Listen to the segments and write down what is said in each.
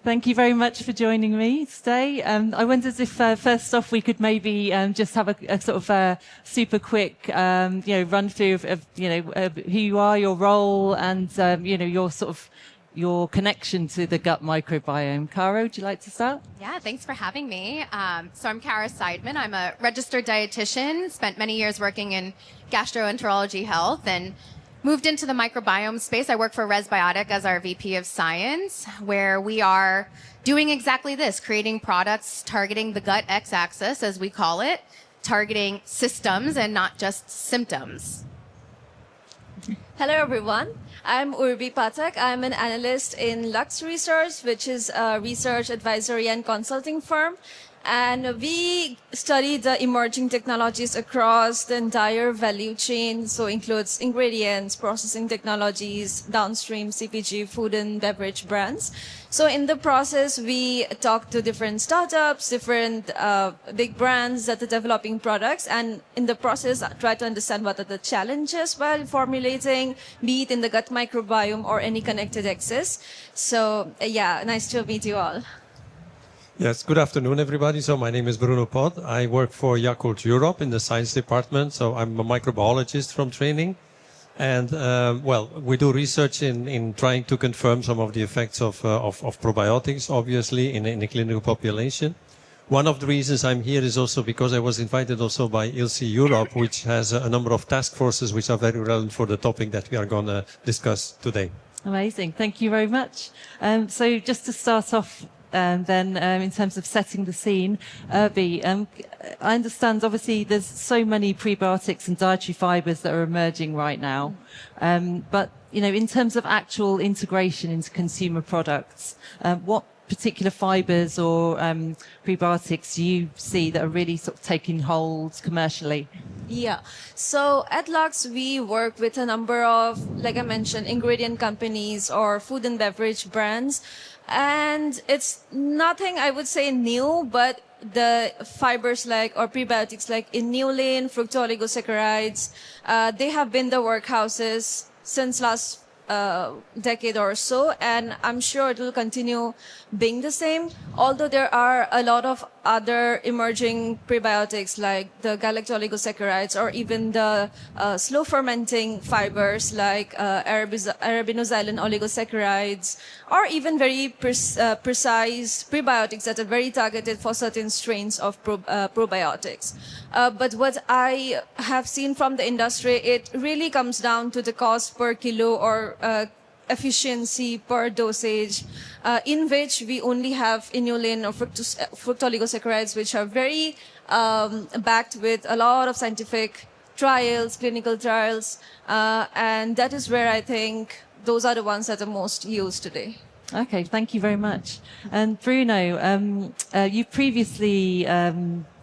Thank you very much for joining me today. I wondered if, first off, we could maybe just have a sort of super quick, run through of who you are, your role, and your sort of your connection to the gut microbiome. Cara, would you like to start? Yeah, thanks for having me. So I'm Cara Seidman. I'm a registered dietitian, spent many years working in gastroenterology health, and moved into the microbiome space. I work for Resbiotic as our VP of Science, where we are doing exactly this, creating products targeting the gut x-axis, as we call it, targeting systems and not just symptoms. Hello, everyone. I'm Urbi Pathak. I'm an analyst in Lux Research, which is a research advisory and consulting firm. And we study the emerging technologies across the entire value chain. So includes ingredients, processing technologies, downstream CPG, food and beverage brands. So in the process, we talk to different startups, different big brands that are developing products. And in the process, try to understand what are the challenges while formulating, be it in the gut microbiome or any connected access. So yeah, nice to meet you all. Yes, good afternoon, everybody. So my name is Bruno Pot. I work for Yakult Europe in the science department. So I'm a microbiologist from training. And, we do research in trying to confirm some of the effects of probiotics, obviously, in the clinical population. One of the reasons I'm here is also because I was invited also by ILSI Europe, which has a number of task forces which are very relevant for the topic that we are going to discuss today. Amazing. Thank you very much. So just to start off, then in terms of setting the scene, Urbi, I understand obviously there's so many prebiotics and dietary fibers that are emerging right now. But, in terms of actual integration into consumer products, what particular fibers or prebiotics do you see that are really sort of taking hold commercially? Yeah. So at Lux, we work with a number of, like I mentioned, ingredient companies or food and beverage brands. And it's nothing, I would say, new, but the fibers or prebiotics like inulin, fructooligosaccharides, they have been the workhouses since last decade or so, and I'm sure it will continue being the same. Although there are a lot of other emerging prebiotics like the galactooligosaccharides or even the slow fermenting fibers like arabinoxylin oligosaccharides, or even very precise prebiotics that are very targeted for certain strains of probiotics. But what I have seen from the industry, it really comes down to the cost per kilo or efficiency per dosage, in which we only have inulin or fructooligosaccharides, which are very backed with a lot of scientific trials, clinical trials, and that is where I think those are the ones that are most used today. Okay, thank you very much. And Bruno, you previously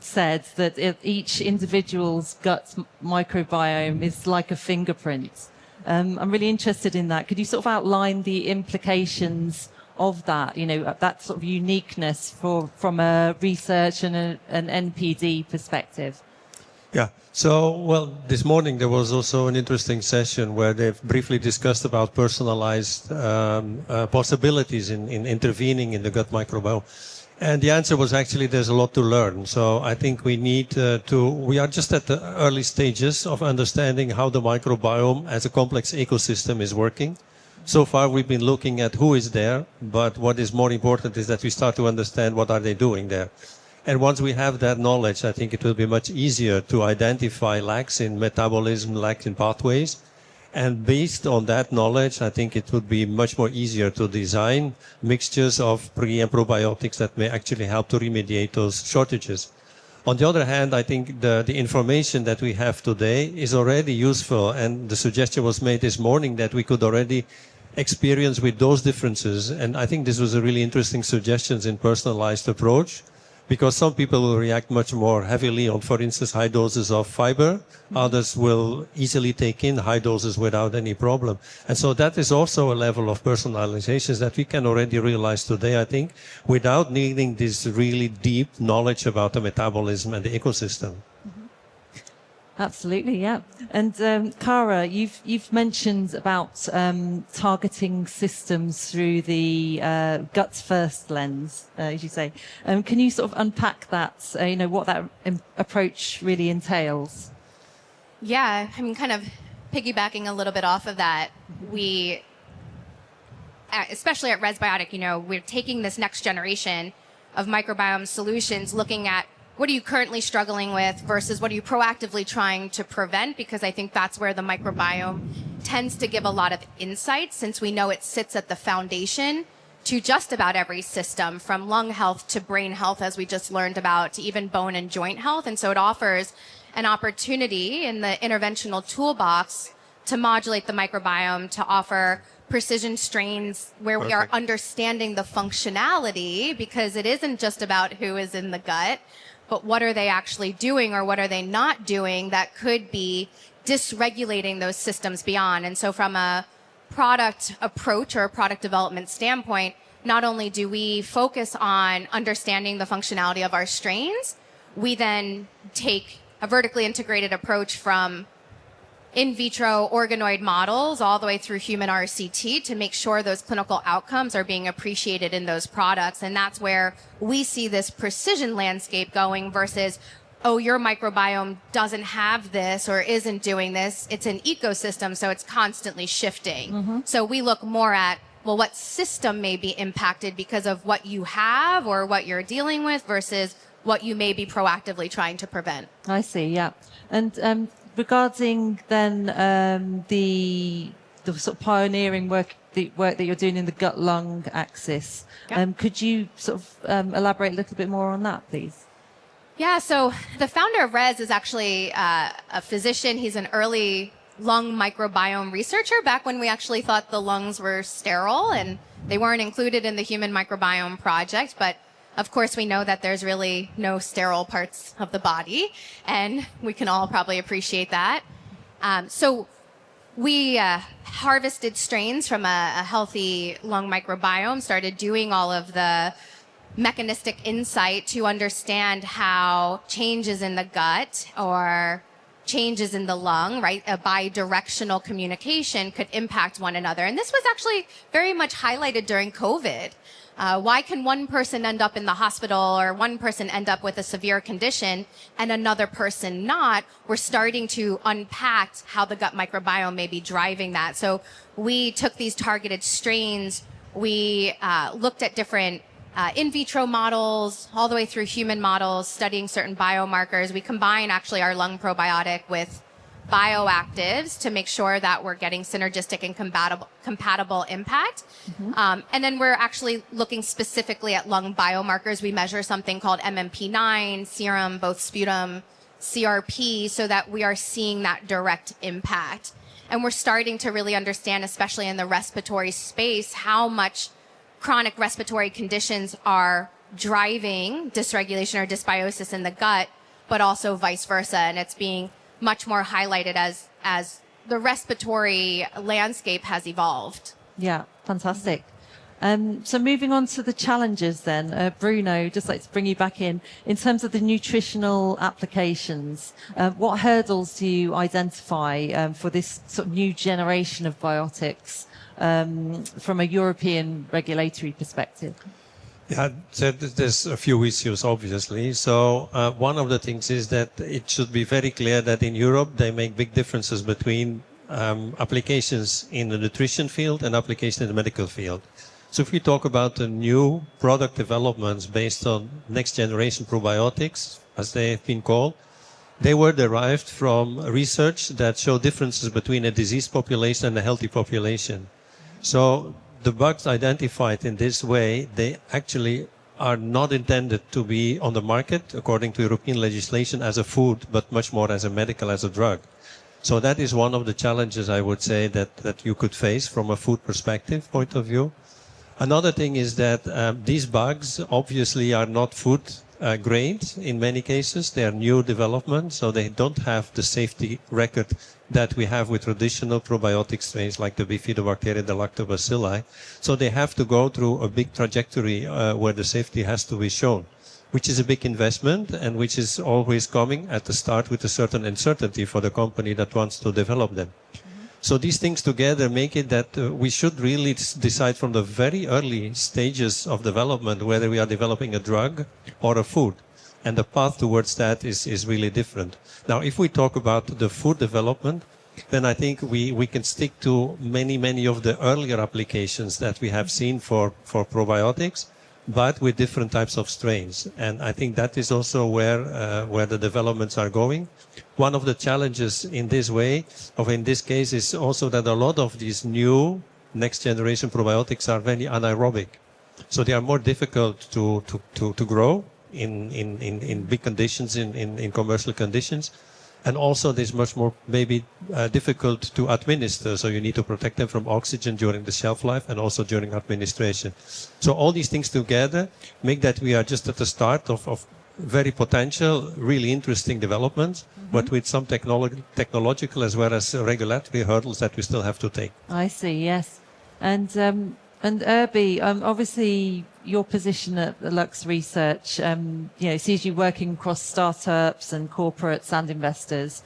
said that each individual's gut microbiome is like a fingerprint. I'm really interested in that. Could you sort of outline the implications of that, that sort of uniqueness from a research and an NPD perspective? Yeah. So, this morning there was also an interesting session where they've briefly discussed about personalized possibilities in intervening in the gut microbiome. And the answer was actually there's a lot to learn. So I think we need we are just at the early stages of understanding how the microbiome as a complex ecosystem is working. So far we've been looking at who is there, but what is more important is that we start to understand what are they doing there. And once we have that knowledge, I think it will be much easier to identify lacks in metabolism, lacks in pathways. And based on that knowledge, I think it would be much more easier to design mixtures of pre and probiotics that may actually help to remediate those shortages. On the other hand, I think the information that we have today is already useful. And the suggestion was made this morning that we could already experience with those differences. And I think this was a really interesting suggestion in personalized approach, because some people will react much more heavily on, for instance, high doses of fiber. Others will easily take in high doses without any problem. And so that is also a level of personalizations that we can already realize today, I think, without needing this really deep knowledge about the metabolism and the ecosystem. Absolutely, yeah. And Cara, you've mentioned about targeting systems through the guts first lens, as you say. Can you sort of unpack that? What that approach really entails? Yeah, I mean, kind of piggybacking a little bit off of that, we, especially at Resbiotic, we're taking this next generation of microbiome solutions, looking at what are you currently struggling with versus what are you proactively trying to prevent? Because I think that's where the microbiome tends to give a lot of insight, since we know it sits at the foundation to just about every system, from lung health to brain health, as we just learned about, to even bone and joint health. And so it offers an opportunity in the interventional toolbox to modulate the microbiome, to offer precision strains where we are understanding the functionality, because it isn't just about who is in the gut, but what are they actually doing or what are they not doing that could be dysregulating those systems beyond. And so from a product approach or a product development standpoint, not only do we focus on understanding the functionality of our strains, we then take a vertically integrated approach from in vitro organoid models all the way through human RCT to make sure those clinical outcomes are being appreciated in those products. And that's where we see this precision landscape going versus, oh, your microbiome doesn't have this or isn't doing this. It's an ecosystem, so it's constantly shifting. Mm-hmm. So we look more at, well, what system may be impacted because of what you have or what you're dealing with versus what you may be proactively trying to prevent. I see, yeah. And regarding then the sort of pioneering work that you're doing in the gut-lung axis, could you sort of elaborate a little bit more on that, please? Yeah, so the founder of Res is actually a physician. He's an early lung microbiome researcher back when we actually thought the lungs were sterile and they weren't included in the Human Microbiome Project. But of course, we know that there's really no sterile parts of the body, and we can all probably appreciate that. So we harvested strains from a healthy lung microbiome, started doing all of the mechanistic insight to understand how changes in the gut or changes in the lung, right, a bidirectional communication could impact one another. And this was actually very much highlighted during COVID. Why can one person end up in the hospital or one person end up with a severe condition and another person not? We're starting to unpack how the gut microbiome may be driving that. So we took these targeted strains. We looked at different in vitro models all the way through human models, studying certain biomarkers. We combine actually our lung probiotic with bioactives to make sure that we're getting synergistic and compatible impact. Mm-hmm. And then we're actually looking specifically at lung biomarkers. We measure something called MMP9, serum, both sputum, CRP, so that we are seeing that direct impact. And we're starting to really understand, especially in the respiratory space, how much chronic respiratory conditions are driving dysregulation or dysbiosis in the gut, but also vice versa. And it's being much more highlighted as the respiratory landscape has evolved. Yeah, fantastic. So moving on to the challenges then, Bruno, just like to bring you back in terms of the nutritional applications, what hurdles do you identify for this sort of new generation of biotics from a European regulatory perspective? Yeah, so there's a few issues, obviously. So one of the things is that it should be very clear that in Europe, they make big differences between applications in the nutrition field and applications in the medical field. So if we talk about the new product developments based on next generation probiotics, as they have been called, they were derived from research that showed differences between a diseased population and a healthy population. So the bugs identified in this way, they actually are not intended to be on the market according to European legislation as a food, but much more as a medical, as a drug. So that is one of the challenges, I would say, that you could face from a food perspective point of view. Another thing is that these bugs obviously are not food grade in many cases. They are new developments, so they don't have the safety record that we have with traditional probiotic strains like the Bifidobacteria, the Lactobacilli. So they have to go through a big trajectory where the safety has to be shown. which is a big investment and which is always coming at the start with a certain uncertainty for the company that wants to develop them. So these things together make it that we should really decide from the very early stages of development whether we are developing a drug or a food. And the path towards that is really different. Now, if we talk about the food development, then I think we can stick to many of the earlier applications that we have seen for probiotics, but with different types of strains. And I think that is also where the developments are going. One of the challenges in this way, or in this case, is also that a lot of these new next generation probiotics are very anaerobic. So they are more difficult to grow in big conditions, in commercial conditions. And also, there's much more maybe difficult to administer. So you need to protect them from oxygen during the shelf life and also during administration. So all these things together make that we are just at the start of very potential, really interesting developments, but with some technological as well as regulatory hurdles that we still have to take. I see, yes. And Urbi, obviously your position at the Lux Research, sees you working across startups and corporates and investors.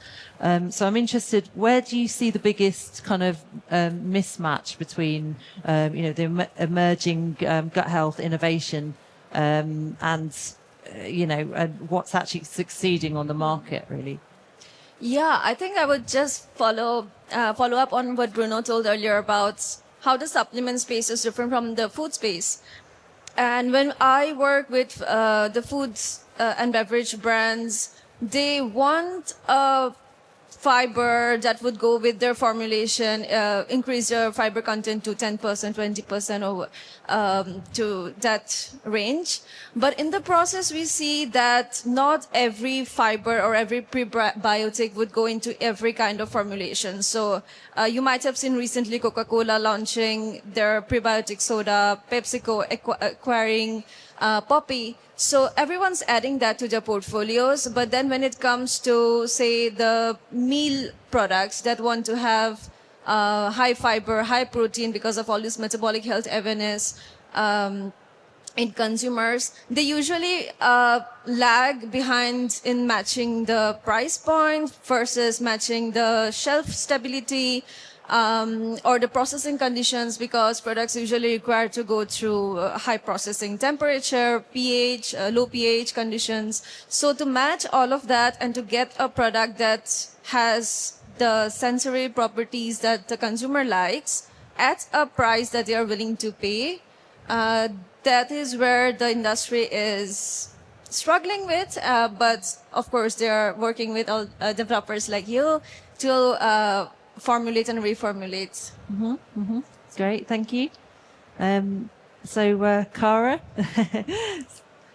So I'm interested, where do you see the biggest kind of mismatch between, the emerging gut health innovation and what's actually succeeding on the market, really? Yeah, I think I would just follow up on what Bruno told earlier about how the supplement space is different from the food space. And when I work with the foods and beverage brands, they want a fiber that would go with their formulation, increase their fiber content to 10%, 20% or to that range. But in the process, we see that not every fiber or every prebiotic would go into every kind of formulation. So you might have seen recently Coca-Cola launching their prebiotic soda, PepsiCo acquiring Poppy. So everyone's adding that to their portfolios. But then when it comes to, say, the meal products that want to have high fiber, high protein because of all this metabolic health awareness in consumers, they usually lag behind in matching the price point versus matching the shelf stability or the processing conditions, because products usually require to go through high processing temperature, pH, low pH conditions. So to match all of that and to get a product that has the sensory properties that the consumer likes at a price that they are willing to pay, that is where the industry is struggling with. But of course, they are working with all developers like you to formulate and reformulate. Great, thank you. So, Cara,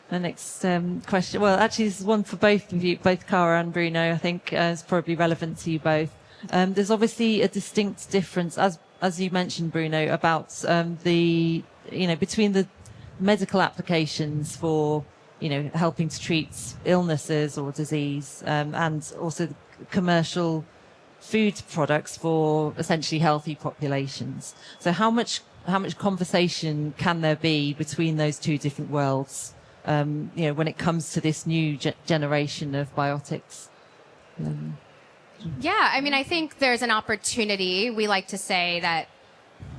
the next question. Well, actually, this is one for both of you, both Cara and Bruno. I think is probably relevant to you both. There's obviously a distinct difference, as you mentioned, Bruno, about between the medical applications for helping to treat illnesses or disease, and also the commercial food products for essentially healthy populations. So how much conversation can there be between those two different worlds, when it comes to this new generation of biotics? Yeah, I mean, I think there's an opportunity. We like to say that,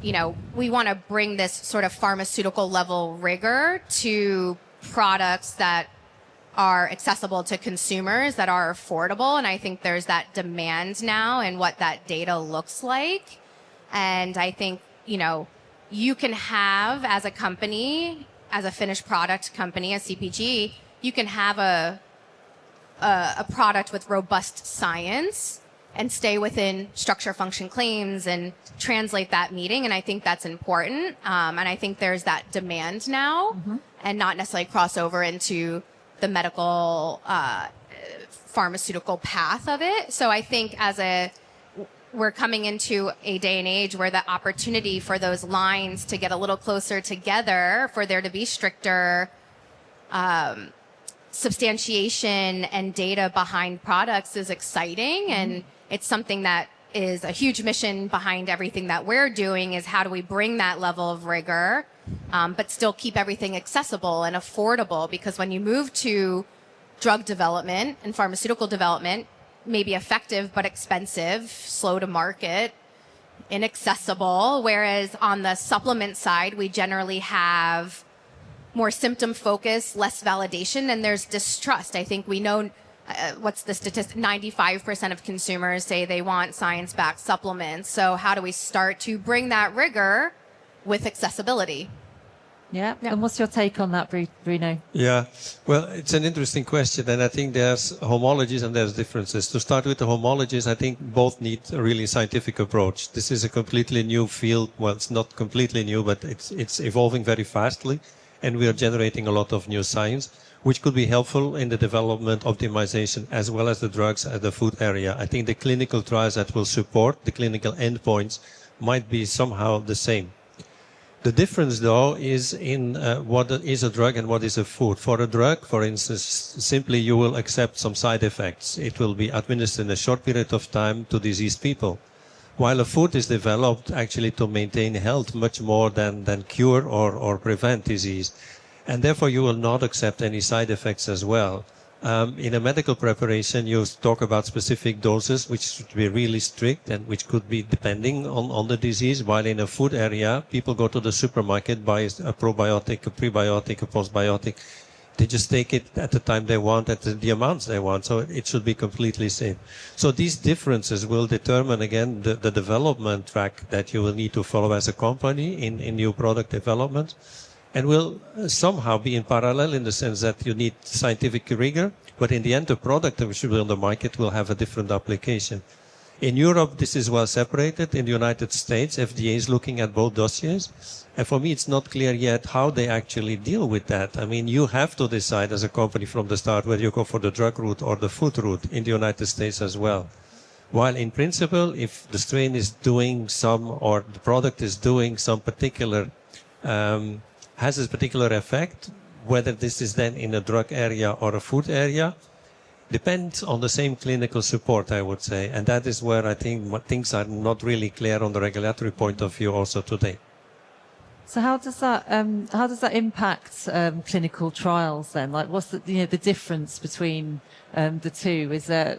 we want to bring this sort of pharmaceutical level rigor to products that are accessible to consumers, that are affordable. And I think there's that demand now and what that data looks like. And I think, you can have, as a company, as a finished product company, a CPG, you can have a product with robust science and stay within structure function claims and translate that meeting. And I think that's important. And I think there's that demand now, and not necessarily cross over into the medical pharmaceutical path of it. So I think we're coming into a day and age where the opportunity for those lines to get a little closer together, for there to be stricter substantiation and data behind products is exciting. And it's something that is a huge mission behind everything that we're doing, is how do we bring that level of rigor but still keep everything accessible and affordable. Because when you move to drug development and pharmaceutical development, maybe effective but expensive, slow to market, inaccessible. Whereas on the supplement side, we generally have more symptom focus, less validation, and there's distrust. I think we know, what's the statistic? 95% of consumers say they want science-backed supplements. So how do we start to bring that rigor with accessibility? Yeah. And what's your take on that, Bruno? Yeah, well, it's an interesting question, and I think there's homologies and there's differences. To start with the homologies, I think both need a really scientific approach. This is a completely new field. Well, it's not completely new, but it's evolving very fastly, and we are generating a lot of new science, which could be helpful in the development, optimization, as well as the drugs at the food area. I think the clinical trials that will support the clinical endpoints might be somehow the same. The difference, though, is in what is a drug and what is a food. For a drug, for instance, simply you will accept some side effects. It will be administered in a short period of time to diseased people. While a food is developed actually to maintain health much more than cure or prevent disease. And therefore you will not accept any side effects as well. In a medical preparation, you talk about specific doses, which should be really strict and which could be depending on the disease. While in a food area, people go to the supermarket, buy a probiotic, a prebiotic, a postbiotic. They just take it at the time they want, at the amounts they want. So it should be completely safe. So these differences will determine, again, the development track that you will need to follow as a company in new product development. And will somehow be in parallel in the sense that you need scientific rigor, but in the end, the product which will be on the market will have a different application. In Europe, this is well separated. In the United States, FDA is looking at both dossiers. And for me, it's not clear yet how they actually deal with that. I mean, you have to decide as a company from the start whether you go for the drug route or the food route in the United States as well. While in principle, if the strain is doing some, or the product is doing some particular, has a particular effect, whether this is then in a drug area or a food area, depends on the same clinical support, I would say. And that is where I think things are not really clear on the regulatory point of view also today. So how does that impact clinical trials then? Like, what's the difference between the two? Is there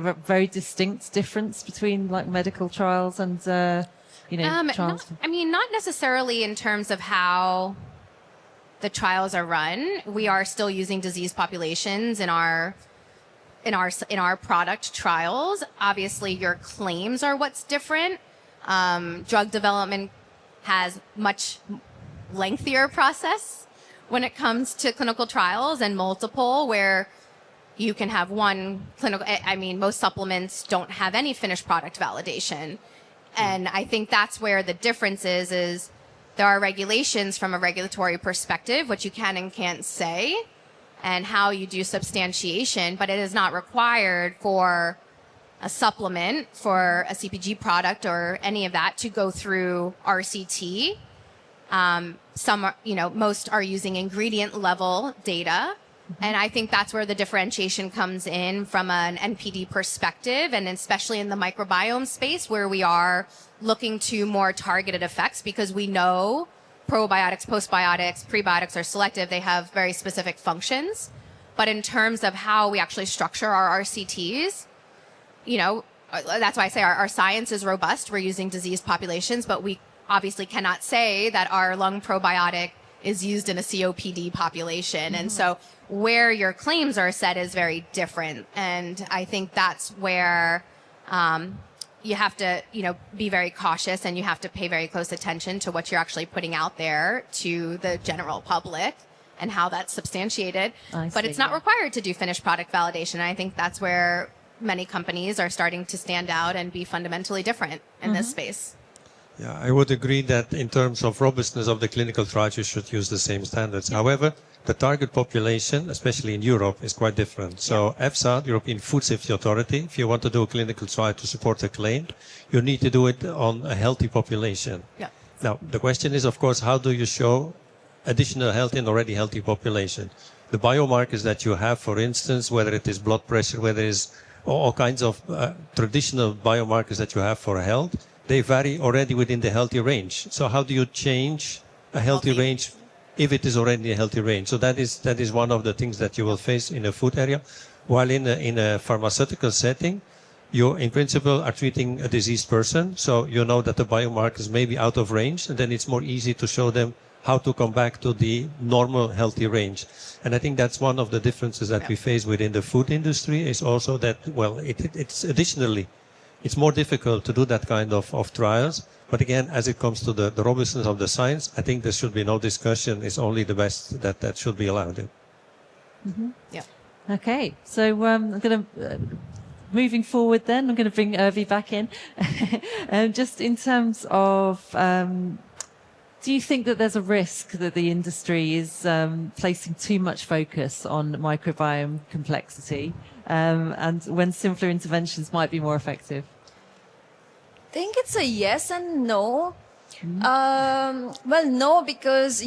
a very distinct difference between like medical trials and trials? Not necessarily in terms of how the trials are run. We are still using disease populations in our product trials. Obviously, your claims are what's different. Drug development has much lengthier process when it comes to clinical trials and multiple, where you can have one clinical. Most supplements don't have any finished product validation. And I think that's where the difference is there are regulations from a regulatory perspective, what you can and can't say, and how you do substantiation, but it is not required for a supplement, for a CPG product or any of that to go through RCT. Most are using ingredient level data. And I think that's where the differentiation comes in from an NPD perspective, and especially in the microbiome space where we are looking to more targeted effects, because we know probiotics, postbiotics, prebiotics are selective. They have very specific functions. But in terms of how we actually structure our RCTs, that's why I say our science is robust. We're using diseased populations, but we obviously cannot say that our lung probiotic is used in a COPD population. Mm-hmm. And so where your claims are set is very different. And I think that's where you have to, be very cautious, and you have to pay very close attention to what you're actually putting out there to the general public and how that's substantiated. But it's not required to do finished product validation. And I think that's where many companies are starting to stand out and be fundamentally different in this space. Yeah, I would agree that in terms of robustness of the clinical trials, you should use the same standards. Yeah. However, the target population, especially in Europe, is quite different. So EFSA, the European Food Safety Authority, if you want to do a clinical trial to support a claim, you need to do it on a healthy population. Yeah. Now, the question is, of course, how do you show additional health in already healthy population? The biomarkers that you have, for instance, whether it is blood pressure, whether it is all kinds of traditional biomarkers that you have for health, they vary already within the healthy range. So how do you change a healthy range if it is already a healthy range. So that is one of the things that you will face in a food area. While in a pharmaceutical setting, you in principle are treating a diseased person, so you know that the biomarkers may be out of range, and then it's more easy to show them how to come back to the normal healthy range. And I think that's one of the differences that we face within the food industry, is also that, well, it's additionally, it's more difficult to do that kind of trials. But again, as it comes to the robustness of the science, I think there should be no discussion. It's only the best that should be allowed. Mm-hmm. Yeah. Okay, so I'm going to, moving forward then, I'm going to bring Irvi back in. Just in terms of, do you think that there's a risk that the industry is placing too much focus on microbiome complexity and when simpler interventions might be more effective? I think it's a yes and no. Well, no, because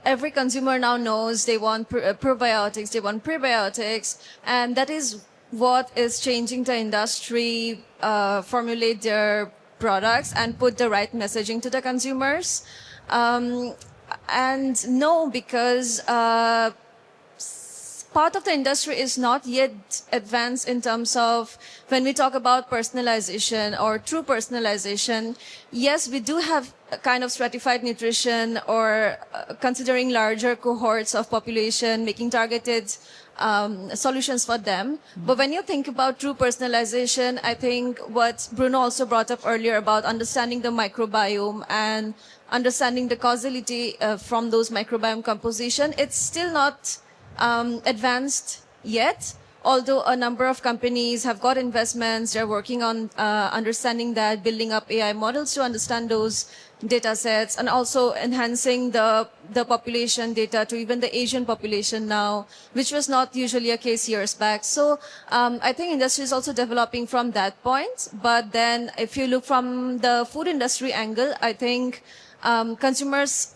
every consumer now knows they want probiotics, they want prebiotics, and that is what is changing the industry, formulate their products and put the right messaging to the consumers. And no, because part of the industry is not yet advanced in terms of when we talk about personalization or true personalization. Yes, we do have a kind of stratified nutrition or considering larger cohorts of population, making targeted solutions for them. But when you think about true personalization, I think what Bruno also brought up earlier about understanding the microbiome and understanding the causality from those microbiome composition, it's still not advanced yet, although a number of companies have got investments. They're working on understanding that, building up AI models to understand those data sets, and also enhancing the population data to even the Asian population now, which was not usually a case years back. So I think industry is also developing from that point. But then if you look from the food industry angle, I think consumers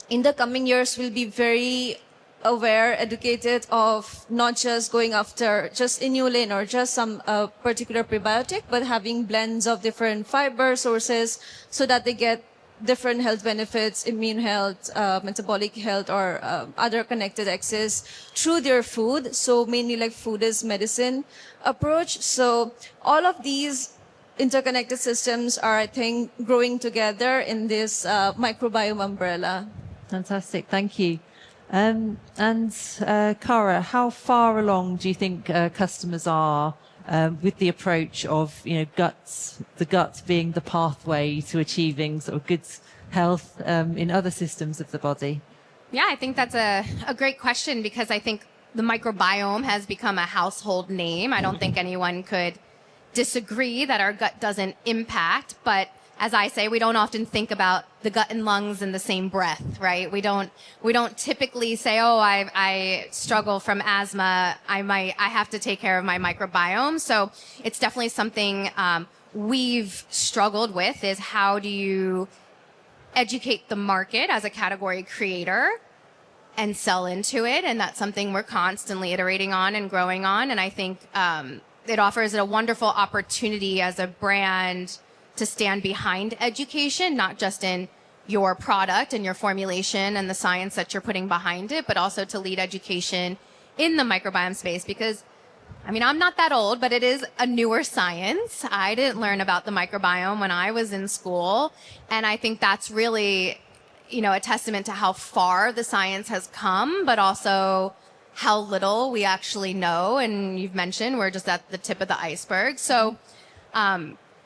in the coming years will be very aware, educated of not just going after just inulin or just some particular prebiotic, but having blends of different fiber sources so that they get different health benefits, immune health, metabolic health, or other connected access through their food. So mainly like food is medicine approach. So all of these interconnected systems are, I think, growing together in this microbiome umbrella. Fantastic, thank you. And Cara, how far along do you think customers are with the approach of, the gut being the pathway to achieving sort of good health in other systems of the body? Yeah, I think that's a great question, because I think the microbiome has become a household name. I don't think anyone could disagree that our gut doesn't impact, but as I say, we don't often think about the gut and lungs in the same breath, right? We don't typically say, oh, I struggle from asthma. I have to take care of my microbiome. So it's definitely something we've struggled with, is how do you educate the market as a category creator and sell into it? And that's something we're constantly iterating on and growing on. And I think it offers a wonderful opportunity as a brand to stand behind education, not just in your product and your formulation and the science that you're putting behind it, but also to lead education in the microbiome space. Because, I mean, I'm not that old, but it is a newer science. I didn't learn about the microbiome when I was in school. And I think that's really, a testament to how far the science has come, but also how little we actually know. And you've mentioned we're just at the tip of the iceberg. So,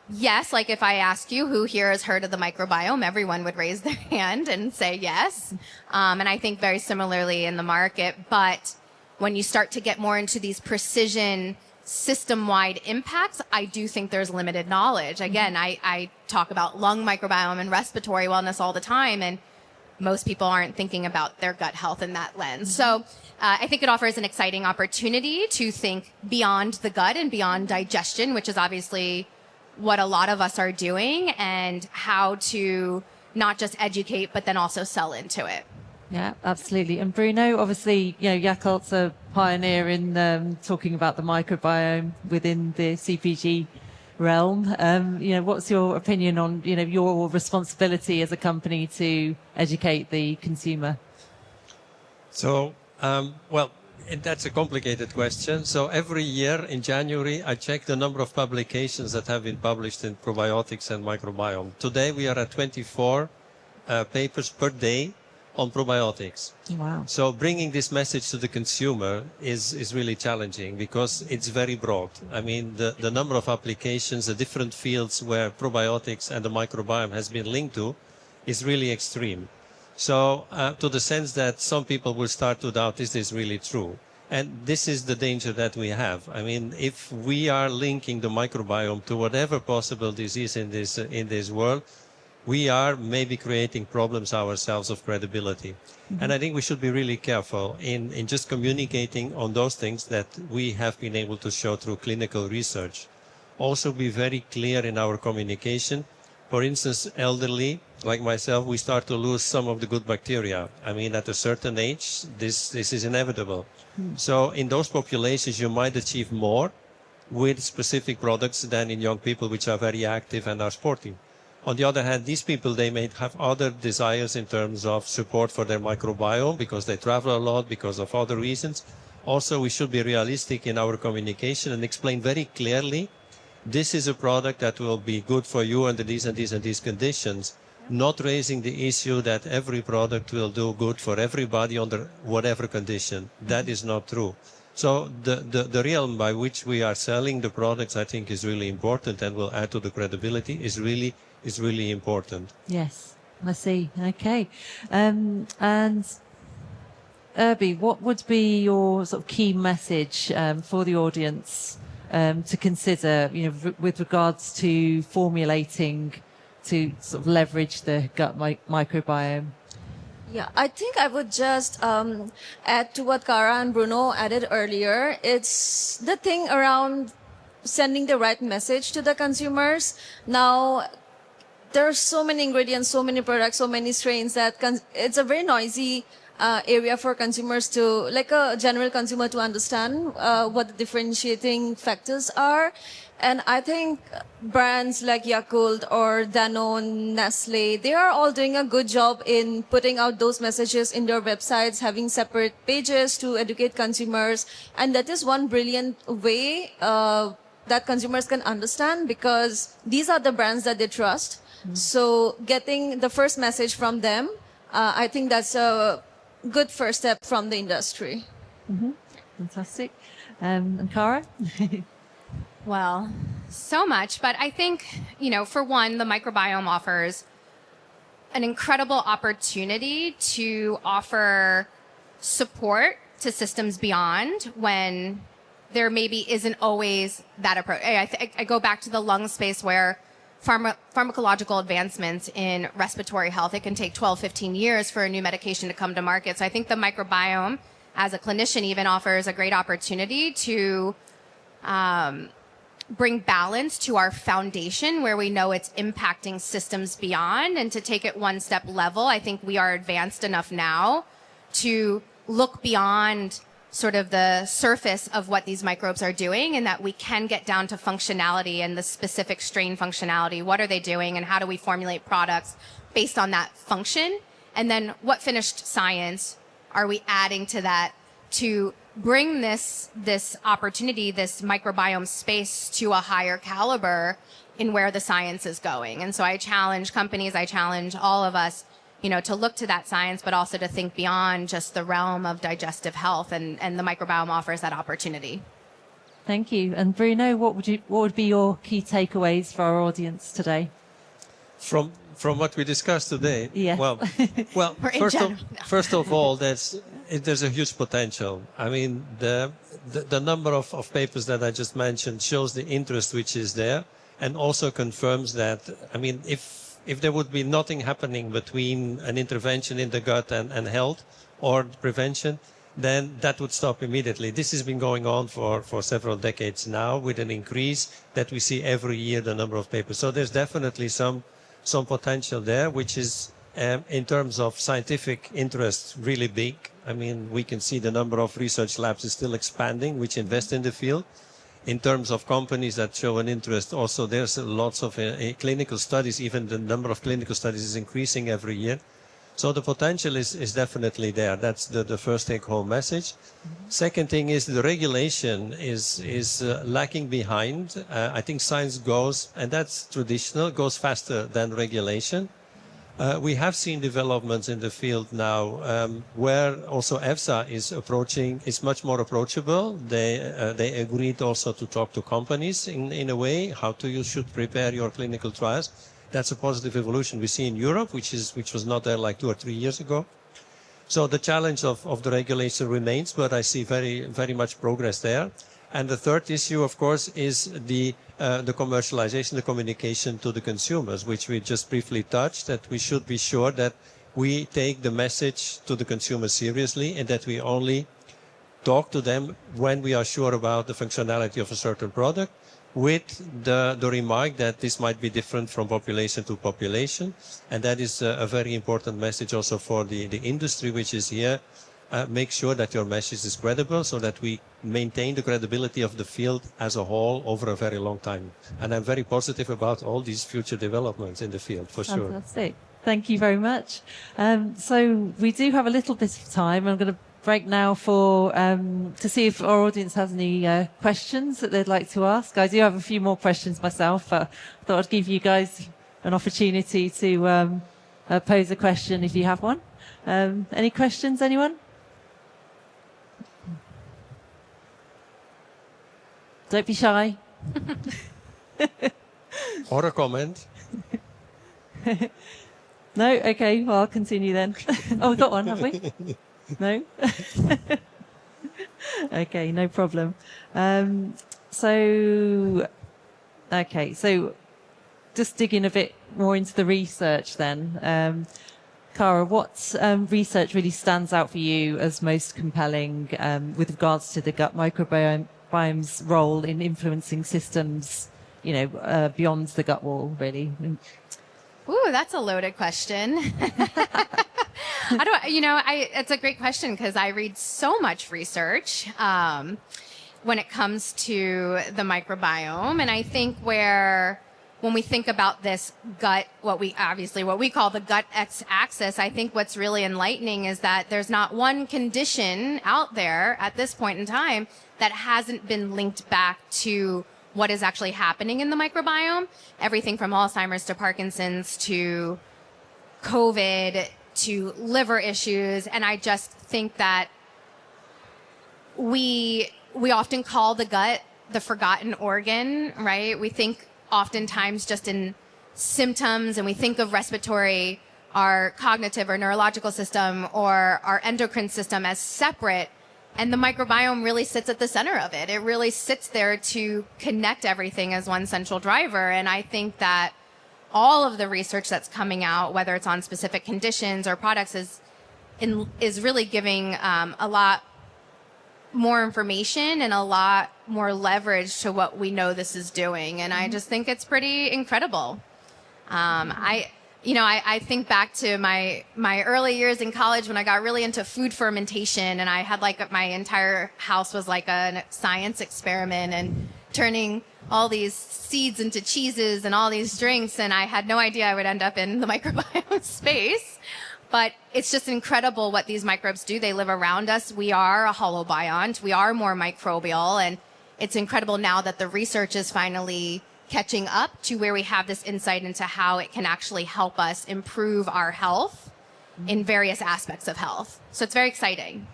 yes, like if I ask you who here has heard of the microbiome, everyone would raise their hand and say yes. And I think very similarly in the market. But when you start to get more into these precision system-wide impacts, I do think there's limited knowledge. Again, I talk about lung microbiome and respiratory wellness all the time, and most people aren't thinking about their gut health in that lens. So I think it offers an exciting opportunity to think beyond the gut and beyond digestion, which is obviously what a lot of us are doing, and how to not just educate, but then also sell into it. Yeah, absolutely. And Bruno, obviously, Yakult's a pioneer in talking about the microbiome within the CPG realm. What's your opinion on, your responsibility as a company to educate the consumer? So, that's a complicated question. So every year in January, I check the number of publications that have been published in probiotics and microbiome. Today, we are at 24 papers per day on probiotics. Wow. So bringing this message to the consumer is really challenging because it's very broad. I mean, the number of applications, the different fields where probiotics and the microbiome has been linked to is really extreme. So to the sense that some people will start to doubt, is this really true? And this is the danger that we have. I mean, if we are linking the microbiome to whatever possible disease in this world, we are maybe creating problems ourselves of credibility. Mm-hmm. And I think we should be really careful in just communicating on those things that we have been able to show through clinical research. Also be very clear in our communication. For instance, elderly, like myself, we start to lose some of the good bacteria. I mean, at a certain age, this is inevitable. So in those populations, you might achieve more with specific products than in young people, which are very active and are sporty. On the other hand, these people, they may have other desires in terms of support for their microbiome because they travel a lot, because of other reasons. Also, we should be realistic in our communication and explain very clearly, this is a product that will be good for you under these and these and these conditions, not raising the issue that every product will do good for everybody under whatever condition. That is not true. So the realm by which we are selling the products, I think, is really important and will add to the credibility, is really important. Yes, I see. Okay. And Irby, what would be your sort of key message for the audience to consider, with regards to formulating to sort of leverage the gut microbiome? Yeah, I think I would just add to what Cara and Bruno added earlier. It's the thing around sending the right message to the consumers. Now, there are so many ingredients, so many products, so many strains that it's a very noisy area for consumers to, like a general consumer, to understand what the differentiating factors are. And I think brands like Yakult or Danone, Nestle, they are all doing a good job in putting out those messages in their websites, having separate pages to educate consumers. And that is one brilliant way that consumers can understand, because these are the brands that they trust. Mm-hmm. So getting the first message from them, I think that's a good first step from the industry. Mm-hmm. Fantastic. And Cara? Well, so much, but I think, for one, the microbiome offers an incredible opportunity to offer support to systems beyond when there maybe isn't always that approach. I go back to the lung space where pharmacological advancements in respiratory health, it can take 12, 15 years for a new medication to come to market. So I think the microbiome, as a clinician, even offers a great opportunity to bring balance to our foundation where we know it's impacting systems beyond, and to take it one step level. I think we are advanced enough now to look beyond sort of the surface of what these microbes are doing, and that we can get down to functionality and the specific strain functionality. What are they doing, and how do we formulate products based on that function? And then what finished science are we adding to that to bring this opportunity, this microbiome space, to a higher caliber in where the science is going. And so I challenge companies, I challenge all of us, to look to that science, but also to think beyond just the realm of digestive health, and the microbiome offers that opportunity. Thank you. And Bruno, what would be your key takeaways for our audience today? From what we discussed today, yeah. well, first of all, there's a huge potential. I mean, the number of papers that I just mentioned shows the interest which is there, and also confirms that, I mean, if there would be nothing happening between an intervention in the gut and health or prevention, then that would stop immediately. This has been going on for several decades now, with an increase that we see every year, the number of papers. So there's definitely some potential there, which is, in terms of scientific interest, really big. I mean, we can see the number of research labs is still expanding, which invest in the field. In terms of companies that show an interest, also there's lots of clinical studies. Even the number of clinical studies is increasing every year. So the potential is definitely there. That's the first take-home message. Second thing is the regulation is lacking behind. I think science goes, and that's traditional, goes faster than regulation. We have seen developments in the field now where also EFSA is much more approachable. They agreed also to talk to companies in a way how you should prepare your clinical trials. That's a positive evolution we see in Europe, which was not there like 2 or 3 years ago. So the challenge of the regulation remains, but I see very much progress there. And the third issue, of course, is the commercialization, the communication to the consumers, which we just briefly touched, that we should be sure that we take the message to the consumer seriously and that we only talk to them when we are sure about the functionality of a certain product, with the remark that this might be different from population to population. And that is a very important message also for the industry, which is here. Make sure that your message is credible so that we maintain the credibility of the field as a whole over a very long time. And I'm very positive about all these future developments in the field, for sure. Fantastic. Thank you very much. So we do have a little bit of time. I'm going to break now for to see if our audience has any questions that they'd like to ask. I do have a few more questions myself, but I thought I'd give you guys an opportunity to pose a question if you have one. Any questions, anyone? Don't be shy. Or a comment. No? Okay, well, I'll continue then. Oh, we've got one, have we? No? Okay, no problem. So just digging a bit more into the research then. Cara, what research really stands out for you as most compelling with regards to the gut microbiome's role in influencing systems, beyond the gut wall, really? Ooh, that's a loaded question. It's a great question because I read so much research when it comes to the microbiome. And I think when we think about this gut, what we call the gut x-axis, I think what's really enlightening is that there's not one condition out there at this point in time that hasn't been linked back to what is actually happening in the microbiome. Everything from Alzheimer's to Parkinson's to COVID to liver issues. And I just think that we often call the gut the forgotten organ, right? We think oftentimes just in symptoms, and we think of respiratory, our cognitive or neurological system, or our endocrine system as separate. And the microbiome really sits at the center of it. It really sits there to connect everything as one central driver. And I think that all of the research that's coming out, whether it's on specific conditions or products, is really giving a lot more information and a lot more leverage to what we know this is doing. And I just think it's pretty incredible. I think back to my early years in college when I got really into food fermentation, and I had my entire house was like a science experiment and turning all these seeds into cheeses and all these drinks, and I had no idea I would end up in the microbiome space. But it's just incredible what these microbes do. They live around us. We are a holobiont. We are more microbial, and it's incredible now that the research is finally catching up to where we have this insight into how it can actually help us improve our health in various aspects of health. So it's very exciting.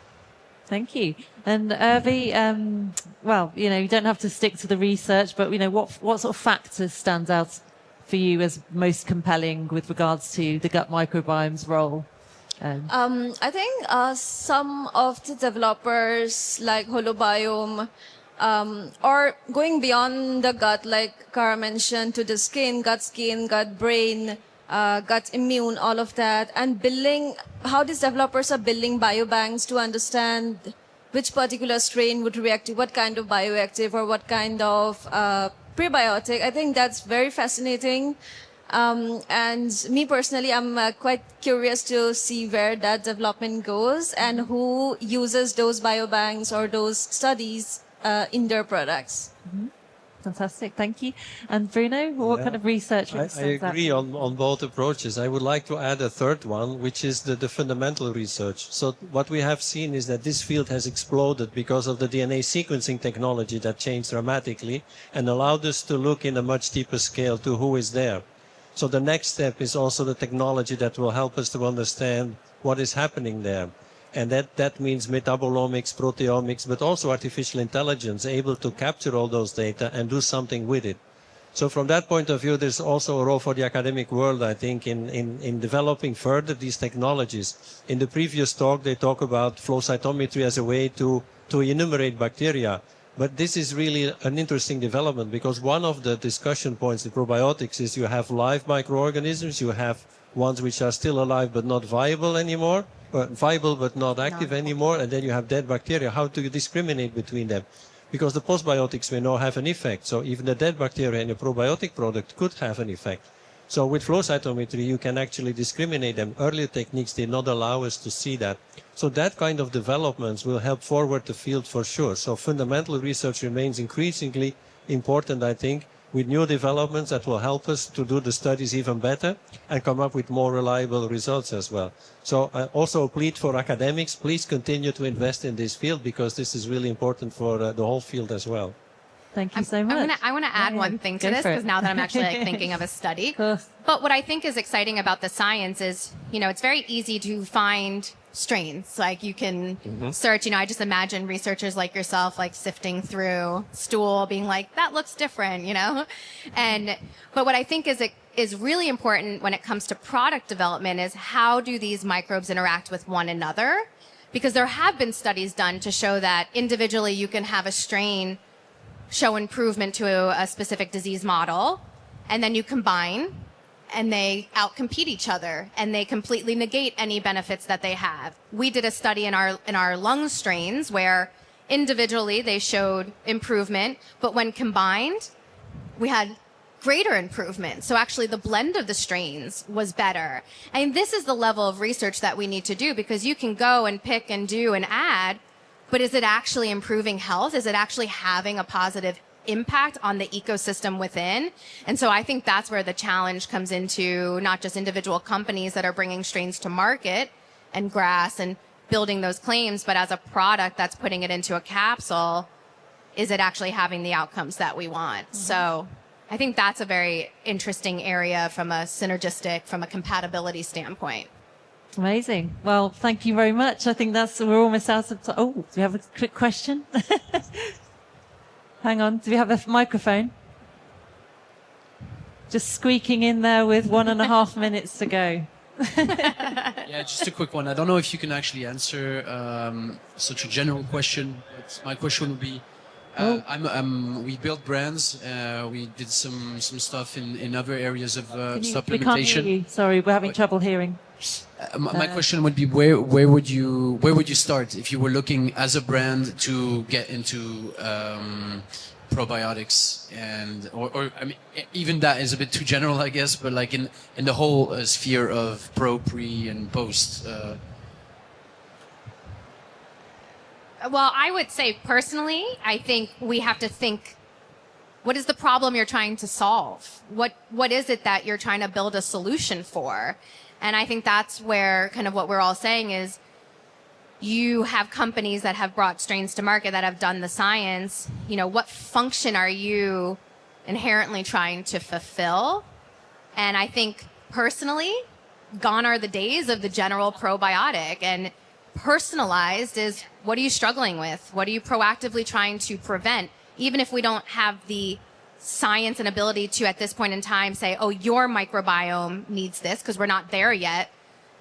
Thank you. And Irvi, you don't have to stick to the research, but what sort of factors stands out for you as most compelling with regards to the gut microbiome's role? I think some of the developers like Holobiome, or going beyond the gut, like Cara mentioned, to the skin, gut brain, gut immune, all of that, and building how these developers are building biobanks to understand which particular strain would react to what kind of bioactive or what kind of prebiotic. I think that's very fascinating. And me personally, I'm quite curious to see where that development goes and who uses those biobanks or those studies in their products. Fantastic, thank you. And Bruno, what kind of research? I agree on both approaches. I would like to add a third one, which is the fundamental research. So what we have seen is that this field has exploded because of the DNA sequencing technology that changed dramatically and allowed us to look in a much deeper scale to who is there. So the next step is also the technology that will help us to understand what is happening there. And that means metabolomics, proteomics, but also artificial intelligence, able to capture all those data and do something with it. So from that point of view, there's also a role for the academic world, I think, in developing further these technologies. In the previous talk, they talk about flow cytometry as a way to enumerate bacteria. But this is really an interesting development because one of the discussion points in probiotics is you have live microorganisms, you have ones which are still alive but not viable anymore, viable but not active anymore, and then you have dead bacteria. How do you discriminate between them? Because the postbiotics we know have an effect, so even the dead bacteria in a probiotic product could have an effect. So with flow cytometry you can actually discriminate them. Earlier techniques did not allow us to see that. So that kind of developments will help forward the field for sure. So fundamental research remains increasingly important, I think, with new developments that will help us to do the studies even better and come up with more reliable results as well. So also a plea for academics, please continue to invest in this field because this is really important for the whole field as well. Thank you so much. I want to add one thing to this because now that I'm actually thinking of a study. But what I think is exciting about the science is, it's very easy to find strains. Like you can search, I just imagine researchers like yourself, like sifting through stool, being like, that looks different, but what I think is really important when it comes to product development is how do these microbes interact with one another? Because there have been studies done to show that individually you can have a strain show improvement to a specific disease model, and then you combine and they outcompete each other and they completely negate any benefits that they have. We did a study in our lung strains where individually they showed improvement, but when combined, we had greater improvement. So actually the blend of the strains was better. And this is the level of research that we need to do because you can go and pick and do and add, but is it actually improving health? Is it actually having a positive impact on the ecosystem within? And so I think that's where the challenge comes into not just individual companies that are bringing strains to market and grass and building those claims, but as a product that's putting it into a capsule, is it actually having the outcomes that we want? So I think that's a very interesting area from a synergistic, from a compatibility standpoint. Amazing. Well, thank you very much. I think we're almost out of time. Oh, do we have a quick question? Hang on. Do we have a microphone? Just squeaking in there with 1.5 minutes to go. Yeah, just a quick one. I don't know if you can actually answer such a general question, but my question would be, we built brands. We did some stuff in other areas of supplementation. We can't hear you. Sorry, we're having trouble hearing. My question would be, where would you start if you were looking as a brand to get into probiotics or I mean, even that is a bit too general, I guess, but like in the whole sphere of pro, pre, and post. Well, I would say personally, I think we have to think, what is the problem you're trying to solve? What is it that you're trying to build a solution for? And I think that's where kind of what we're all saying is you have companies that have brought strains to market that have done the science. What function are you inherently trying to fulfill? And I think personally, gone are the days of the general probiotic, and personalized is, what are you struggling with? What are you proactively trying to prevent? Even if we don't have the science and ability to, at this point in time, say, oh, your microbiome needs this, because we're not there yet,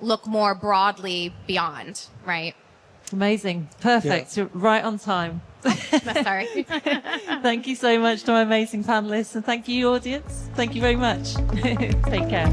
look more broadly beyond, right? Amazing. Perfect. Yeah. You're right on time. Sorry. Thank you so much to my amazing panelists, and thank you, audience. Thank you very much. Take care.